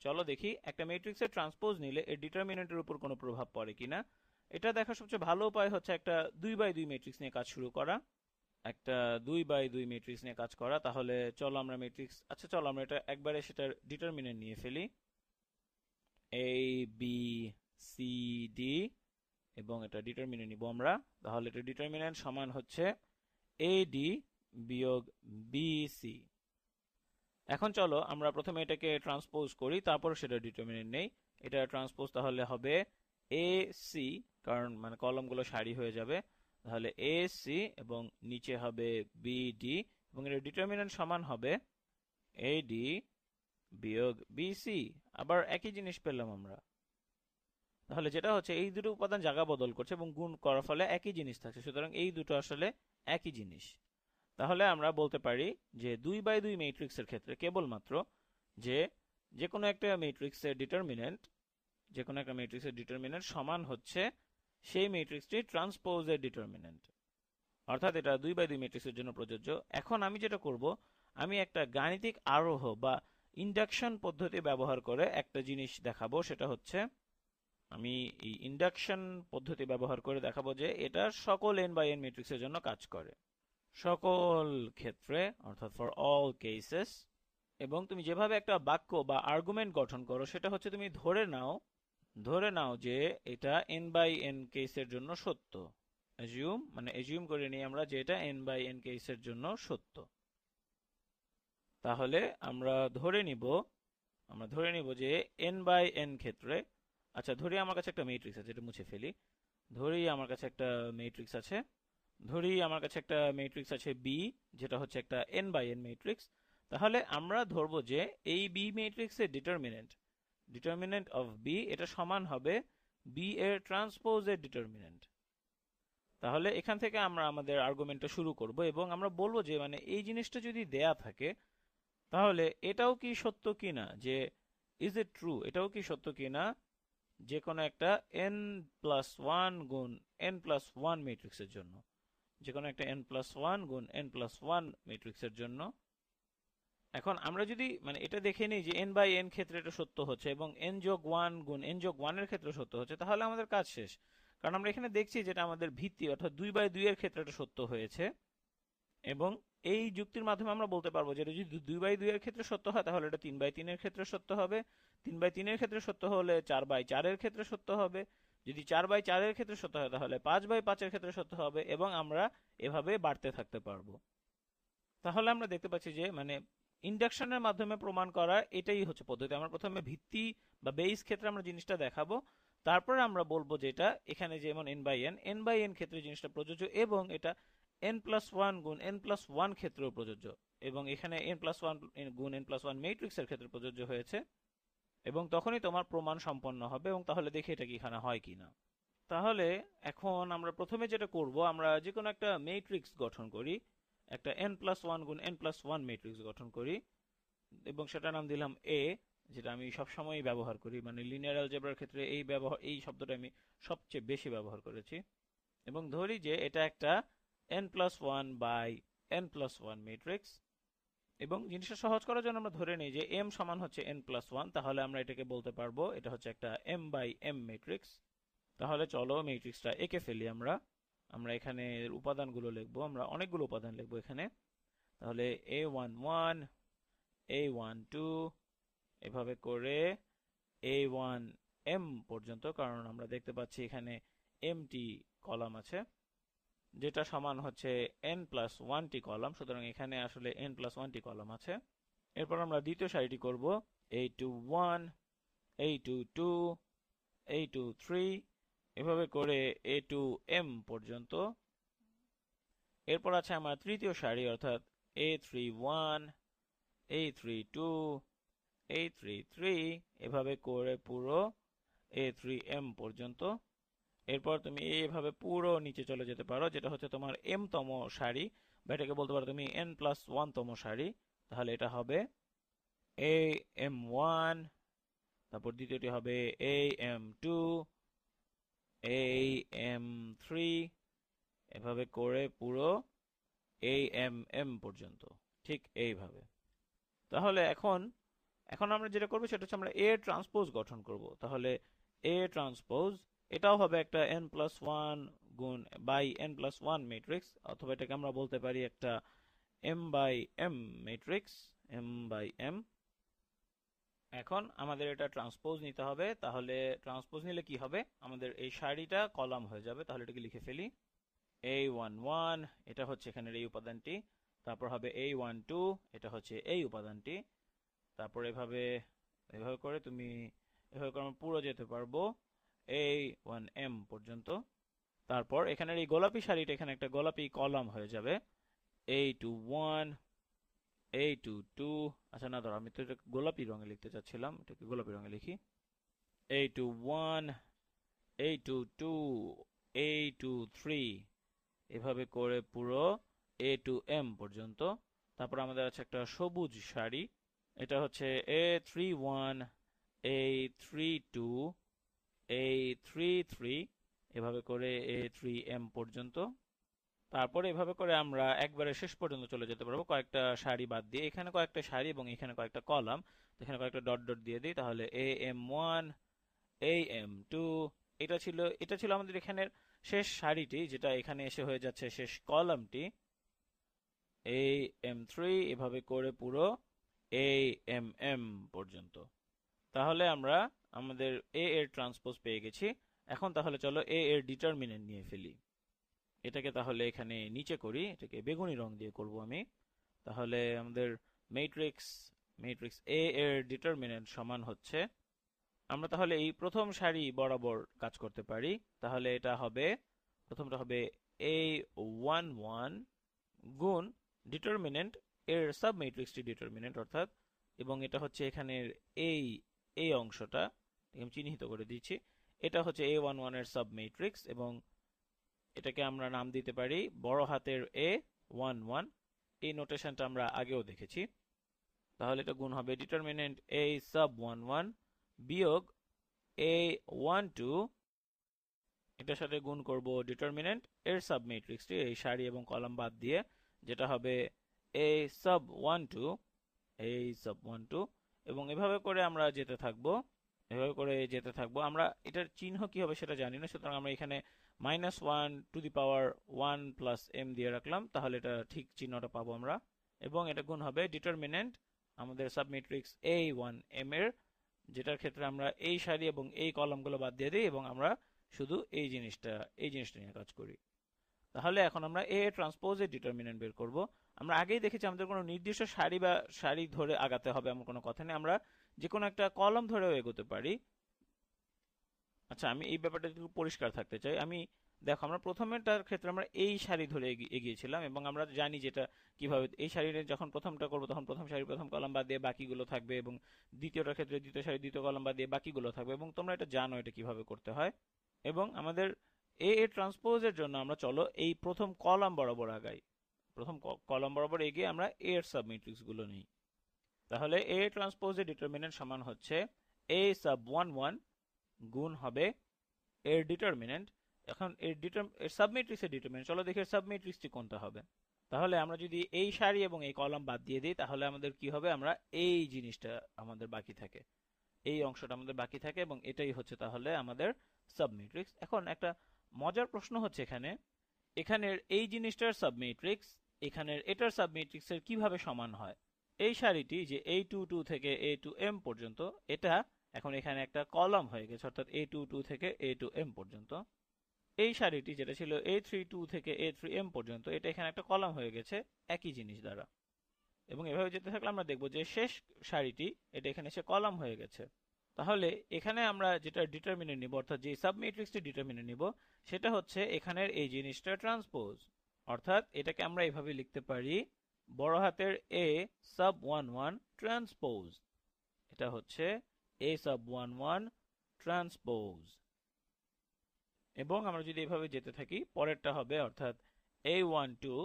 চলো দেখি একটা ম্যাট্রিক্সের ট্রান্সপোজ নিলে এর ডিটারমিনেন্টের উপর কোনো প্রভাব পড়ে কিনা। এটা দেখার সবচেয়ে ভালো উপায় হচ্ছে একটা 2x2 ম্যাট্রিক্স নিয়ে কাজ শুরু করা। একটা 2x2 ম্যাট্রিক্স নিয়ে কাজ করা। তাহলে চলো আমরা চলো আমরা এটা একবারে সেটার ডিটারমিনেন্ট নিয়ে ফেলি। এ বি সি ডি এবং এটা ডিটারমিনেন্ট নিব আমরা। তাহলে এটা ডিটারমিনেন্ট সমান হচ্ছে এডি বিয়োগ বিসি। এখন চলো আমরা প্রথমে এটাকে ট্রান্সপোজ করি, তারপর সেটা ডিটারমিনেন্ট নেই। এটা ট্রান্সপোজ তাহলে হবে এ সি, কারণ মানে কলমগুলো সারি হয়ে যাবে। তাহলে এ সি এবং নিচে হবে বিডি এবং এর ডিটারমিনেন্ট সমান হবে এডি বিয়োগ বিসি। আবার একই জিনিস পেলাম আমরা। তাহলে যেটা হচ্ছে এই দুটো উপাদান জায়গা বদল করছে এবং গুণ করার ফলে একই জিনিস থাকছে, সুতরাং এই দুটো আসলে একই জিনিস। তাহলে আমরা বলতে পারি যে 2x2 ম্যাট্রিক্সের ক্ষেত্রে কেবলমাত্র যে যে কোনো একটা ম্যাট্রিক্সের ডিটারমিনেন্ট সমান হচ্ছে সেই ম্যাট্রিক্সটি ট্রান্সপোজের ডিটারমিনেন্ট। অর্থাৎ এটা 2x2 ম্যাট্রিক্সের জন্য প্রযোজ্য। এখন আমি যেটা করব, আমি একটা গাণিতিক আরোহ বা ইন্ডাকশন পদ্ধতি ব্যবহার করে একটা জিনিস দেখাবো। সেটা হচ্ছে আমি এই ইন্ডাকশন পদ্ধতি ব্যবহার করে দেখাবো যে এটা সকল n×n ম্যাট্রিক্সের জন্য কাজ করে, সকল ক্ষেত্রে, অর্থাৎ ফর অল কেসেস। এবং তুমি যেভাবে একটা বাক্য বা আর্গুমেন্ট গঠন করো সেটা হচ্ছে তুমি ধরে নাও যে এটা n/n কেসের জন্য সত্য। এজিউম করে নিই আমরা যে এটা n/n কেসের জন্য সত্য। তাহলে আমরা ধরে নিব যে n/n ক্ষেত্রে, আচ্ছা ধরি আমার কাছে একটা ম্যাট্রিক্স আছে, এটা মুছে ফেলি। ধরি আমার কাছে একটা ম্যাট্রিক্স আছে বি, যেটা হচ্ছে একটা n/n ম্যাট্রিক্স। তাহলে আমরা ধরবো যে এই বি ম্যাট্রিক্সের ডিটারমিনেন্ট অফ বি এটা সমান হবে বি এর ট্রান্সপোজের ডিটারমিনেন্ট। তাহলে এখান থেকে আমরা আমাদের আর্গুমেন্টটা শুরু করব এবং আমরা বলবো যে মানে এই জিনিসটা যদি দেয়া থাকে তাহলে এটাও কি সত্য কিনা, যে ইজ ইট ট্রু, এটাও কি সত্য কিনা যে কোনো একটা n+1 গুণ n+1 ম্যাট্রিক্সের জন্য, যে কোনো একটা n+1 গুণ n+1 ম্যাট্রিক্সের জন্য। এখন আমরা যদি মানে এটা দেখে নিই যে n/n ক্ষেত্রে এটা সত্য হচ্ছে এবং n+1 গুণ n+1 এর ক্ষেত্রে সত্য হচ্ছে, তাহলে আমাদের কাজ শেষ। কারণ আমরা এখানে দেখছি যেটা আমাদের ভিত্তি, অর্থাৎ 2/2 এর ক্ষেত্রে এটা সত্য হয়েছে। এবং এই যুক্তির মাধ্যমে আমরা বলতে পারবো যে এটা যদি 2/2 এর ক্ষেত্রে সত্য হয় তাহলে এটা 3/3 এর ক্ষেত্রে সত্য হবে, 3/3 এর ক্ষেত্রে সত্য হলে 4/4 এর ক্ষেত্রে সত্য হবে, যদি 4/4 এর ক্ষেত্রে সত্য হয় তাহলে 5/5 এর ক্ষেত্রে সত্য হবে, এবং আমরা এভাবে বাড়তে থাকতে পারবো। তাহলে আমরা দেখতে পাচ্ছি যে মানে ইন্ডাকশনের মাধ্যমে প্রমাণ করা এটাই হচ্ছে পদ্ধতি। আমরা প্রথমে ভিত্তি বা বেস ক্ষেত্রে আমরা জিনিসটা দেখাবো, তারপরে আমরা বলবো যে এটা এখানে যেমন n/n ক্ষেত্রে জিনিসটা প্রযোজ্য এবং এটা n+1 গুণ n+1 ক্ষেত্রেও প্রযোজ্য, এবং এখানে n+1 গুণ n+1 ম্যাট্রিক্সের ক্ষেত্রে প্রযোজ্য হয়েছে। এবং তখনই তোমার প্রমাণ সম্পন্ন হবে, এবং তাহলে দেখি এটা কি এখানে হয় কিনা। তাহলে এখন আমরা প্রথমে যেটা করব, আমরা যে কোনো একটা ম্যাট্রিক্স গঠন করি, একটা n+1 গুণ n+1 ম্যাট্রিক্স গঠন করি এবং সেটার নাম দিলাম এ, যেটা আমি সবসময় ব্যবহার করি, মানে লিনিয়ার অ্যালজেব্রার ক্ষেত্রে এই শব্দটা আমি সবচেয়ে বেশি ব্যবহার করেছি। এবং ধরি যে এটা একটা n+1/n+1 ম্যাট্রিক্স, এবং জিনিসটা সহজ করার জন্য আমরা ধরে নিই যে m সমান হচ্ছে n+1, তাহলে আমরা এটাকে বলতে পারবো এটা হচ্ছে একটা m/m ম্যাট্রিক্স। তাহলে চলো ম্যাট্রিক্সটা এঁকে ফেলি আমরা। আমরা এখানে উপাদানগুলো লিখবো, আমরা অনেকগুলো উপাদান লিখবো এখানে। তাহলে a11 a12 এভাবে করে a1m পর্যন্ত, কারণ আমরা দেখতে পাচ্ছি এখানে mটি কলাম আছে, যেটা সমান হচ্ছে n+1টি কলাম, সুতরাং এখানে আসলে n+1টি কলাম আছে। এরপর আমরা দ্বিতীয় সারিটি করব a21 a22 a23 এভাবে করে a2m পর্যন্ত। এরপর আছে আমার তৃতীয় সারি, অর্থাৎ a31 a32 a33 এভাবে করে পুরো a3m পর্যন্ত। এরপর তুমি এইভাবে পুরো নিচে চলে যেতে পারো, যেটা হচ্ছে তোমার m তম সারি, বা এটাকে বলতে পারো তুমি n+1 তম সারি। তাহলে এটা হবে am1, তারপর দ্বিতীয়টি হবে am2 am3 এভাবে করে পুরো amm পর্যন্ত, ঠিক এইভাবে। তাহলে এখন এখন আমরা যেটা করবো সেটা হচ্ছে আমরা এ ট্রান্সপোজ গঠন করব। তাহলে এ ট্রান্সপোজ এটাও হবে একটা n+1 গুণ বাই n+1 ম্যাট্রিক্স, অথবা এটাকে আমরা বলতে পারি একটা m/m ম্যাট্রিক্স, m/m। এখন আমাদের এটা ট্রান্সপোজ নিতে হবে। তাহলে ট্রান্সপোজ নিলে কি হবে, আমাদের এই সারিটা কলাম হয়ে যাবে। তাহলে এটাকে লিখে ফেলি, a11 এটা হচ্ছে এখানের এই উপাদানটি, তারপর হবে a12 এটা হচ্ছে এই উপাদানটি, তারপর এভাবে এভাবে করে তুমি এভাবে করে আমরা পুরো যেতে পারবো a1m পর্যন্ত। তারপর এখানের এই গোলাপি সারিটা এখানে একটা গোলাপি কলাম হয়ে যাবে, a21 a22। আচ্ছা না, ধরো আমি তো এটা গোলাপি রঙে লিখতে চাচ্ছিলাম, এটাকে গোলাপি রঙে লিখি, a21 a22 a23, এভাবে করে পুরো a2m পর্যন্ত। তারপর আমাদের আছে একটা সবুজ সারি, এটা হচ্ছে a31 a32 a33, এভাবে করে a3m পর্যন্ত। তারপরে এভাবে করে আমরা একবারে শেষ পর্যন্ত চলে যেতে পারবো কয়েকটা সারি বাদ দিয়ে। এখানে কয়েকটা সারি এবং এখানে কয়েকটা কলাম, এখানে কয়েকটা ডট ডট দিয়ে দিই। তাহলে am1 am2, এটা ছিল আমাদের এখানের শেষ সারিটি, যেটা এখানে এসে হয়ে যাচ্ছে শেষ কলামটি, am3, এভাবে করে পুরো amm পর্যন্ত। তাহলে আমরা আমাদের a এর ট্রান্সপোজ পেয়ে গেছি। এখন তাহলে চলো a এর ডিটারমিনেন্ট নিয়ে ফেলি। এটাকে তাহলে এখানে নিচে করি, এটাকে বেগুনি রং দিয়ে করব আমি। তাহলে আমাদের ম্যাট্রিক্স a এর ডিটারমিনেন্ট সমান হচ্ছে, আমরা তাহলে এই প্রথম সারি বরাবর কাজ করতে পারি। তাহলে এটা হবে, প্রথমটা হবে a11 গুণ ডিটারমিনেন্ট এর সাব ম্যাট্রিক্সটি ডিটারমিনেন্ট অর্থাৎ, এবং এটা হচ্ছে এখানের এই অংশটা আমি চিহ্নিত করে দিচ্ছি, এটা হচ্ছে a11 এর সাব ম্যাট্রিক্স, এবং এটাকে আমরা নাম দিতে পারি বড় হাতের a11। এই নোটেশনটা আমরা আগেও দেখেছি। তাহলে এটা গুণ হবে ডিটারমিনেন্ট a sub 11 বিয়োগ a12, এটার সাথে গুণ করব ডিটারমিনেন্ট এর সাব ম্যাট্রিক্সটি, এই সারি এবং কলাম বাদ দিয়ে, যেটা হবে a sub 12 এবং এভাবে করে আমরা যেতে থাকবো, আমরা এটার চিহ্ন কি হবে সেটা জানি না, সুতরাং আমরা এখানে -1 প্লাস m দিয়ে রাখলাম, তাহলে এটা ঠিক চিহ্নটা পাবো আমরা। এবং এটা গুণ হবে ডিটারমিনেন্ট আমাদের সাবমেট্রিক্স a1m এর, যেটার ক্ষেত্রে আমরা এই সারি এবং এই কলামগুলো বাদ দিয়ে দিই এবং আমরা শুধু এই জিনিসটা নিয়ে কাজ করি। তাহলে এখন আমরা a ট্রান্সপোজের ডিটারমিনেন্ট বের করব। আমরা আগেই দেখেছি আমাদের কোনো নির্দিষ্ট সারি ধরে আগাতে হবে এমন কোনো কথা নেই, আমরা যে কোনো একটা কলাম ধরেও এগোতে পারি। আচ্ছা, আমি এই ব্যাপারটা একটু পরিষ্কার থাকতে চাই। দেখো, আমরা প্রথমেটার ক্ষেত্রে আমরা এই সারি ধরে এগিয়েছিলাম এবং আমরা জানি যেটা কিভাবে, এই সারির যখন প্রথমটা করবো তখন প্রথম সারি প্রথম কলাম বাদ দিয়ে বাকিগুলো থাকবে, এবং দ্বিতীয়টার ক্ষেত্রে দ্বিতীয় সারি দ্বিতীয় কলাম বাদ দিয়ে বাকিগুলো থাকবে, এবং তোমরা এটা জানো এটা কিভাবে করতে হয়। এবং আমাদের এ ট্রান্সপোজের জন্য আমরা চলো এই প্রথম কলাম বরাবর আগাই, প্রথম কলাম বরাবর এগিয়ে আমরা এর সাবমেট্রিক্স গুলো নিই। তাহলে এ ট্রান্সপোজের ডিটারমিনেন্ট সমান হচ্ছে a sub 11 গুণ হবে এর ডিটারমিনেন্ট। এখন এর সাবমেট্রিক্সের ডিটারমিনেন্ট, চলো দেখি সাবমেট্রিক্সটি কোনটা হবে। তাহলে আমরা যদি এই সারি এবং এই কলাম বাদ দিয়ে দিই তাহলে আমাদের কি হবে, আমরা এই জিনিসটা আমাদের বাকি থাকে, এই অংশটা আমাদের বাকি থাকে, এবং এটাই হচ্ছে তাহলে আমাদের সাবমেট্রিক্স। এখন একটা মজার প্রশ্ন হচ্ছে এখানের এই জিনিসটার সাবমেট্রিক্স এখানের এটার সাবমেট্রিক্সের কিভাবে সমান হয়। এই সারিটি যে a22 থেকে a2m পর্যন্ত, এটা এখন এখানে একটা কলাম হয়ে গেছে, অর্থাৎ a22 থেকে a2m পর্যন্ত। এই সারিটি যেটা ছিল a32 থেকে a3m পর্যন্ত, এটা এখানে একটা কলাম হয়ে গেছে একই জিনিস দ্বারা। এবং এভাবে যেতে থাকলে আমরা দেখব যে শেষ সারিটি এটা এখানে এসে কলাম হয়ে গেছে। তাহলে এখানে আমরা যেটা ডিটারমিনেন্ট নিব, অর্থাৎ যে সাবমেট্রিক্সটি ডিটারমিনেন্ট নিব, সেটা হচ্ছে এখানের এই জিনিসটা ট্রান্সপোজ, অর্থাৎ এটাকে আমরা এভাবে লিখতে পারি বড় হাতের a sub 11 ট্রান্সপোজ, এটা হচ্ছে a sub 11 ট্রান্সপোজ। এবং আমরা যদি এভাবে যেতে থাকি পরেরটা হবে, অর্থাৎ a12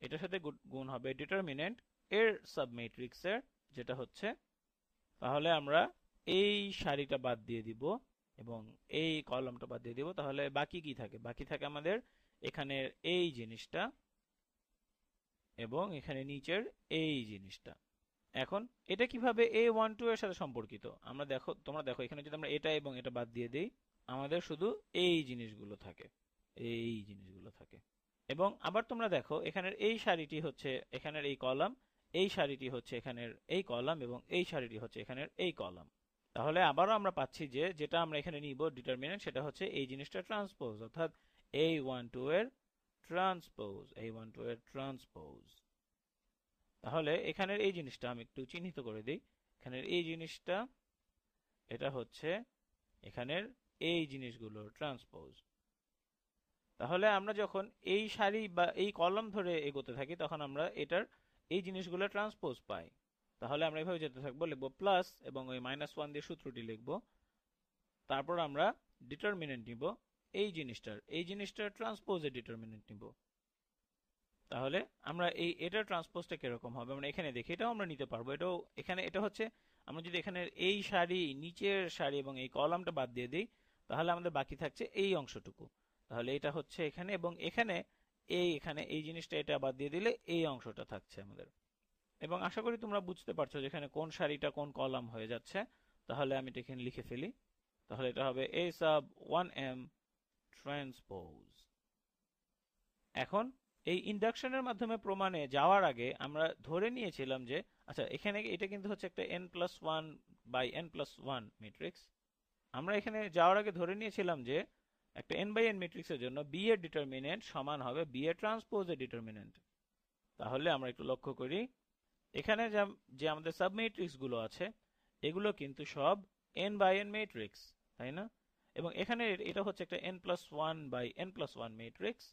এটার সাথে গুণ হবে ডিটারমিনেন্ট এর সাবমেট্রিক্সের, যেটা হচ্ছে, তাহলে আমরা এই সারিটা বাদ দিয়ে দিব এবং এই কলামটা বাদ দিয়ে দিব। তাহলে বাকি কি থাকে, বাকি থাকে আমাদের এখানের এই জিনিসটা এবং এখানে নিচের এই জিনিসটা। এখন এটা কিভাবে A12 এর সাথে সম্পর্কিত তোমরা দেখো এখানে যদি আমরা এটা এবং এটা বাদ দিয়ে দেই আমাদের শুধু এই জিনিসগুলো থাকে, এই জিনিসগুলো থাকে। এবং আবার তোমরা দেখো এখানের এই সারিটি হচ্ছে এখানের এই কলাম, এই সারিটি হচ্ছে এখানের এই কলাম এবং এই সারিটি হচ্ছে এখানের এই কলাম। তাহলে আবারও আমরা পাচ্ছি যে যেটা আমরা এখানে নিব ডিটারমিনেন্ট সেটা হচ্ছে এই জিনিসটা ট্রান্সপোজ, অর্থাৎ A12 এর ট্রান্সপোজ, A12 এর ট্রান্সপোজ। তাহলে এখানের এই জিনিসটা আমি একটু চিহ্নিত করে দিই। এখানের এই জিনিসটা এটা হচ্ছে এখানের এই জিনিসগুলোর ট্রান্সপোজ। তাহলে আমরা যখন এই সারি বা এই কলাম ধরে এগোতে থাকি তখন আমরা এটার এই জিনিসগুলো ট্রান্সপোজ পাই। তাহলে আমরা এভাবে যেতে থাকবো, লিখবো প্লাস এবং ওই -1 দিয়ে সূত্রটি লিখবো। তারপর আমরা ডিটারমিনেন্ট নিব এই জিনিসটার ট্রান্সপোজের ডিটারমিনেন্ট নিব। তাহলে আমরা এটার ট্রান্সপোজটা কিরকম হবে আমরা এখানে দেখি, এটাও আমরা নিতে পারবো। এটাও এখানে এটা হচ্ছে আমরা যদি এখানে এই সারি, নিচের সারি এবং এই কলামটা বাদ দিয়ে দিই তাহলে আমাদের বাকি থাকছে এই অংশটুকু। তাহলে এটা হচ্ছে এখানে এবং এখানে এই জিনিসটা এটা বাদ দিয়ে দিলে এই অংশটা থাকছে আমাদের। এবং আশা করি তোমরা বুঝতে পারছো যে এখানে কোন সারিটা কোন কলাম হয়ে যাচ্ছে। তাহলে আমি এটা এখানে লিখে ফেলি। তাহলে এটা হবে A sub 1m ট্রান্সপোজ। এখন এই ইন্ডাকশনের মাধ্যমে প্রমাণে যাওয়ার আগে আমরা ধরে নিয়েছিলাম যে আচ্ছা এখানে এটা কিন্তু হচ্ছে একটা n+1 বাই n+1 ম্যাট্রিক্স। আমরা এখানে যাওয়ার আগে ধরে নিয়েছিলাম যে একটা n বাই n ম্যাট্রিক্সের জন্য b এর ডিটারমিনেন্ট সমান হবে b এর ট্রান্সপোজের ডিটারমিনেন্ট। তাহলে আমরা একটু লক্ষ্য করি এখানে যে আমাদের সাবম্যাট্রিক্স গুলো আছে এগুলো কিন্তু সব n বাই n ম্যাট্রিক্স, তাই না? এবং এখানে এটা হচ্ছে একটা n+1 বাই n+1 ম্যাট্রিক্স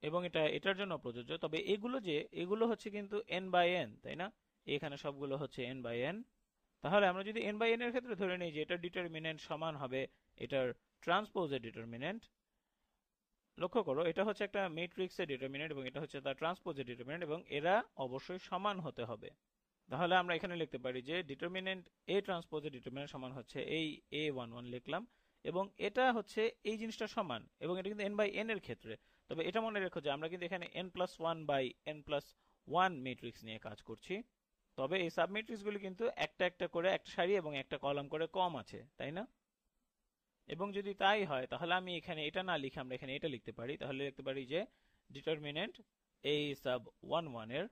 এবং এটার জন্য প্রযোজ্য। তবে এগুলো হচ্ছে কিন্তু n বাই n, তাই না? এখানে সবগুলো হচ্ছে n বাই n। তাহলে আমরা যদি n বাই n এর ক্ষেত্রে ধরে নিই যে এটার ডিটারমিনেন্ট সমান হবে এটার ট্রান্সপোজের ডিটারমিনেন্ট। লক্ষ্য করো এটা হচ্ছে একটা ম্যাট্রিক্সের ডিটারমিনেন্ট এবং এটা হচ্ছে তার ট্রান্সপোজের ডিটারমিনেন্ট এবং এরা অবশ্যই সমান হতে হবে। তাহলে আমরা এখানে লিখতে পারি যে ডিটারমিনেন্ট A ট্রান্সপোজের ডিটারমিনেন্ট সমান হচ্ছে এই A11 লিখলাম এবং এটা হচ্ছে এই জিনিসটা সমান এবং এটা কিন্তু n বাই n এর ক্ষেত্রে। তবে এটা মনে রেখো যে আমরা কিন্তু এখানে n+1 বাই n+1 ম্যাট্রিক্স নিয়ে কাজ করছি। তবে এই সাবম্যাট্রিক্সগুলি কিন্তু একটা একটা করে একটা সারি এবং একটা কলাম করে কম আছে, তাই না? এবং যদি তাই হয় তাহলে আমি এখানে এটা না লিখে আমরা এখানে এটা লিখতে পারি। তাহলে লিখতে পারি যে ডিটারমিনেন্ট A sub 11 এর,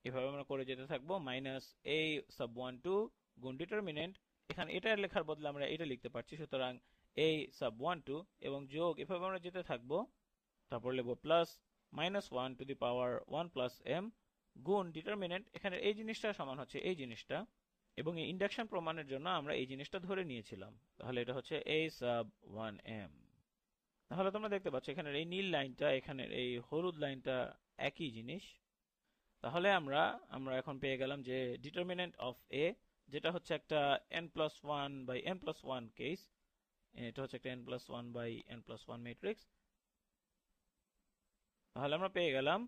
এভাবে আমরা করে যেতে থাকবো, -A sub 12 গুণ ডিটারমিনেন্ট, এখানে এটা লেখার বদলে আমরা এটা লিখতে পারছি, সুতরাং A sub 12 এবং যোগ, এভাবে আমরা যেতে থাকবো। তারপর লিখবো plus -1 to the power 1 plus m গুণ ডিটারমিনেন্ট, এখানে এই জিনিসটা সমান হচ্ছে এই জিনিসটা এবং এই ইন্ডাকশন প্রমাণের জন্য আমরা এই জিনিসটা ধরে নিয়েছিলাম। তাহলে এটা হচ্ছে A sub 1m। তাহলে তোমরা দেখতে পাচ্ছ এখানের এই নীল লাইনটা এখানের এই হলুদ লাইনটা একই জিনিস। তাহলে আমরা এখন পেয়ে গেলাম যে ডিটারমিনেন্ট অফ A যেটা হচ্ছে একটা n+1 বাই n+1 কেস, এটা হচ্ছে একটা n+1 বাই n+1 ম্যাট্রিক্স। তাহলে আমরা পেয়ে গেলাম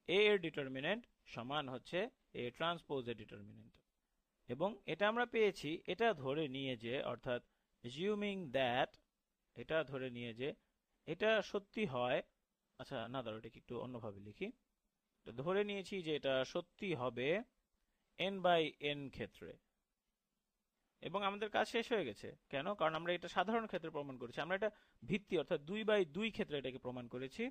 A এর ডিটারমিনেন্ট সমান হচ্ছে A ট্রান্সপোজের ডিটারমিনেন্ট এবং এটা আমরা পেয়েছি এটা ধরে নিয়ে যে, অর্থাৎ assuming that, এটা ধরে নিয়ে যে এটা সত্যি হয়। আচ্ছা না, দাঁড়াও এটাকে একটু অন্যভাবে লিখি। ধরে নিয়েছি যে এটা সত্যি হবে n বাই n ক্ষেত্রে এবং আমাদের কাজ শেষ হয়ে গেছে। কেন? কারণ আমরা এটা সাধারণ ক্ষেত্রে প্রমাণ করেছি, আমরা এটা ভিত্তি অর্থাৎ 2/2 ক্ষেত্রে এটাকে প্রমাণ করেছি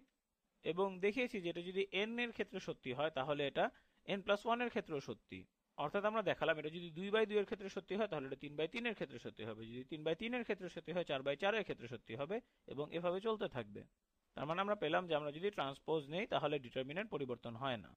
এবং দেখিয়েছি যে এটা যদি n এর ক্ষেত্রে সত্যি হয় তাহলে এটা n+1 এর ক্ষেত্রেও সত্যি। অর্থাৎ আমরা দেখালাম এটা যদি 2/2 এর ক্ষেত্রে সত্যি হয় তাহলে এটা 3/3 এর ক্ষেত্রে সত্যি হবে, যদি 3/3 এর ক্ষেত্রে সত্যি হয় 4/4 এর ক্ষেত্রে সত্যি হবে এবং এভাবে চলতে থাকবে। তার মানে আমরা পেলাম যে আমরা যদি ট্রান্সপোজ নেই তাহলে ডিটারমিনেন্ট পরিবর্তন হয় না।